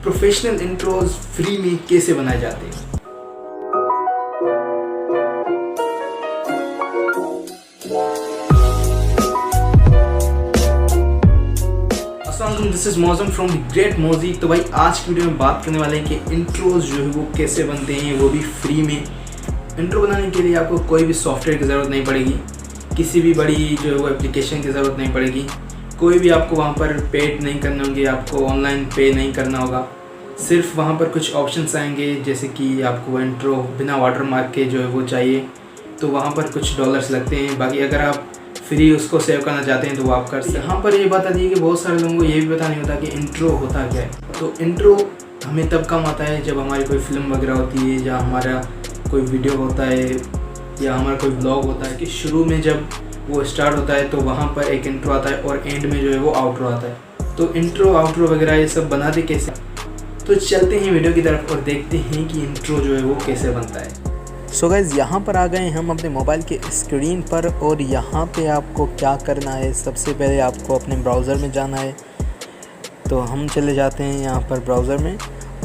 Professional intros free में कैसे बनाए जाते हैं। दिस इज मौसम फ्रॉम द ग्रेट मोजी। तो भाई आज की वीडियो में बात करने वाले हैं कि इंट्रोज जो है वो कैसे बनते हैं, वो भी फ्री में। इंट्रो बनाने के लिए आपको कोई भी सॉफ्टवेयर की ज़रूरत नहीं पड़ेगी, किसी भी बड़ी जो है वो एप्लीकेशन की ज़रूरत नहीं पड़ेगी, कोई भी आपको वहाँ पर पेड नहीं करने होंगे, आपको ऑनलाइन पे नहीं करना होगा। सिर्फ वहाँ पर कुछ ऑप्शंस आएंगे, जैसे कि आपको इंट्रो बिना वाटरमार्क के जो है वो चाहिए, तो वहाँ पर कुछ डॉलर्स लगते हैं। बाकी अगर आप फ्री उसको सेव करना चाहते हैं तो वो आप कर सकते हैं। यहाँ पर ये बता दी कि बहुत सारे लोगों को ये भी पता नहीं होता कि इंट्रो होता क्या है। तो इंट्रो हमें तब काम आता है जब हमारी कोई फिल्म वगैरह होती है, या हमारा कोई वीडियो होता है, या हमारा कोई ब्लॉग होता है, कि शुरू में जब वो स्टार्ट होता है तो वहाँ पर एक इंट्रो आता है और एंड में जो है वो आउट्रो आता है। तो इंट्रो आउट्रो वगैरह ये सब बनाते कैसे, तो चलते हैं वीडियो की तरफ और देखते हैं कि इंट्रो जो है वो कैसे बनता है। सो गाइज़, यहाँ पर आ गए हम अपने मोबाइल के स्क्रीन पर, और यहाँ पे आपको क्या करना है, सबसे पहले आपको अपने ब्राउज़र में जाना है। तो हम चले जाते हैं यहाँ पर ब्राउज़र में,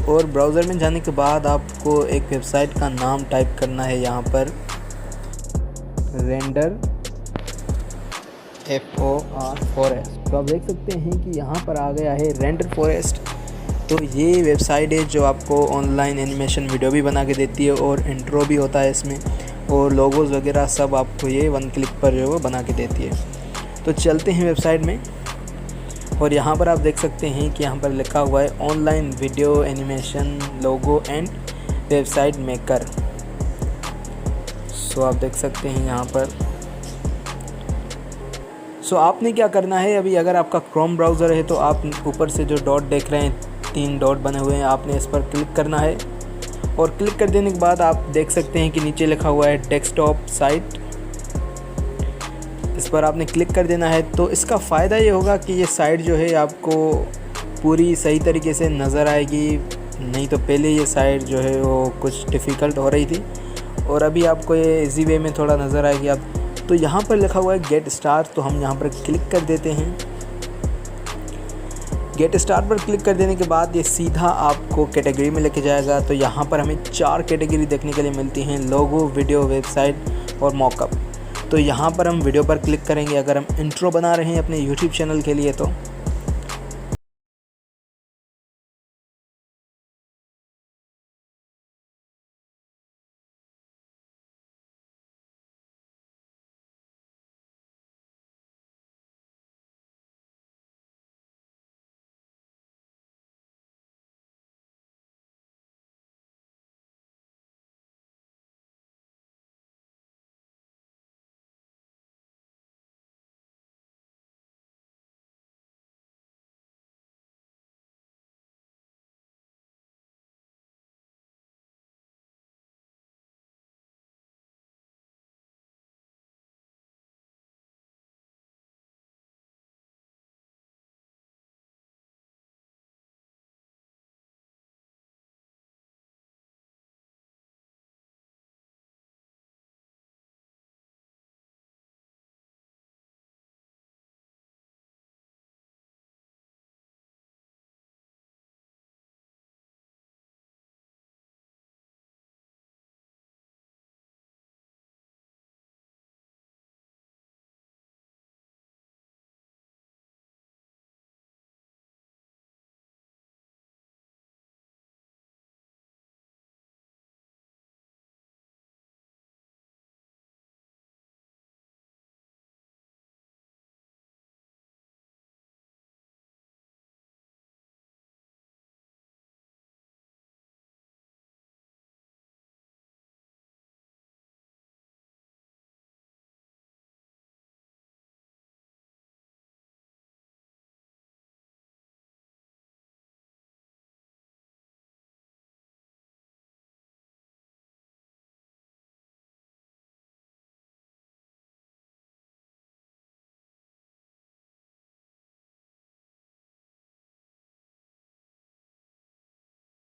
और ब्राउज़र में जाने के बाद आपको एक वेबसाइट का नाम टाइप करना है, यहाँ पर रेंडर FOR4S। तो आप देख सकते हैं कि यहाँ पर आ गया है रेंडर फॉरेस्ट। तो ये वेबसाइट है जो आपको ऑनलाइन एनिमेशन वीडियो भी बना के देती है, और इंट्रो भी होता है इसमें, और लोगोज़ वगैरह सब आपको ये वन क्लिक पर जो है वो बना के देती है। तो चलते हैं वेबसाइट में, और यहाँ पर आप देख सकते हैं कि यहाँ पर लिखा हुआ है online video animation logo and website maker. सो आप देख सकते हैं यहाँ पर। सो आपने क्या करना है, अभी अगर आपका क्रोम ब्राउज़र है तो आप ऊपर से जो डॉट देख रहे हैं, 3 डॉट बने हुए हैं, आपने इस पर क्लिक करना है, और क्लिक कर देने के बाद आप देख सकते हैं कि नीचे लिखा हुआ है डेस्कटॉप साइट। इस पर आपने क्लिक कर देना है। तो इसका फ़ायदा ये होगा कि ये साइट जो है आपको पूरी सही तरीके से नज़र आएगी। नहीं तो पहले ये साइट जो है वो कुछ डिफ़िकल्ट हो रही थी, और अभी आपको ये इजी वे में थोड़ा नज़र आएगी। अब तो यहाँ पर लिखा हुआ है गेट स्टार्ट, तो हम यहाँ पर क्लिक कर देते हैं। गेट स्टार्ट पर क्लिक कर देने के बाद ये सीधा आपको कैटेगरी में लेके जाएगा। तो यहाँ पर हमें 4 कैटेगरी देखने के लिए मिलती हैं, लोगो, वीडियो, वेबसाइट और मॉकअप। तो यहाँ पर हम वीडियो पर क्लिक करेंगे अगर हम इंट्रो बना रहे हैं अपने यूट्यूब चैनल के लिए। तो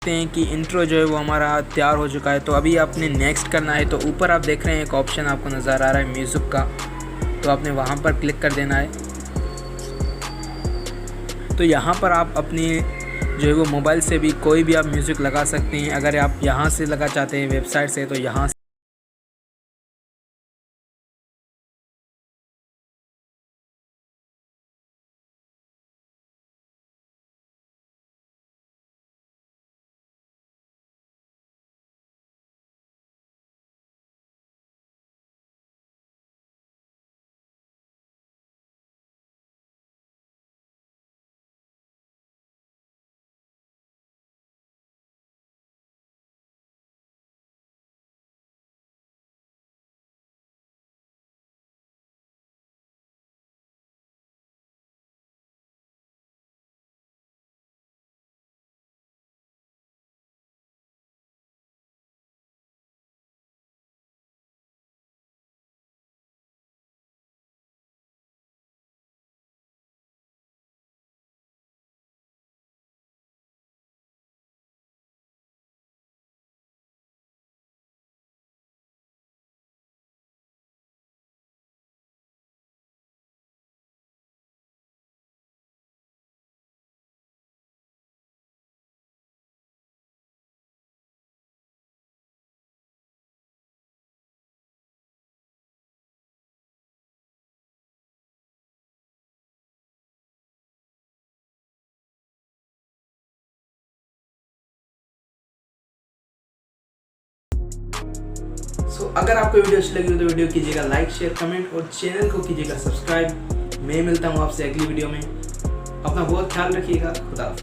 हैं कि इंट्रो जो है वो हमारा तैयार हो चुका है। तो अभी आपने नेक्स्ट करना है। तो ऊपर आप देख रहे हैं एक ऑप्शन आपको नज़र आ रहा है म्यूज़िक का, तो आपने वहाँ पर क्लिक कर देना है। तो यहाँ पर आप अपनी जो है वो मोबाइल से भी कोई भी आप म्यूज़िक लगा सकते हैं। अगर आप यहाँ से लगा चाहते हैं वेबसाइट से तो यहाँ अगर आपको वीडियो अच्छी लगी हो तो वीडियो कीजिएगा लाइक, शेयर, कमेंट और चैनल को कीजिएगा सब्सक्राइब। मैं मिलता हूँ आपसे अगली वीडियो में। अपना बहुत ख्याल रखिएगा। खुदा हाफिज़।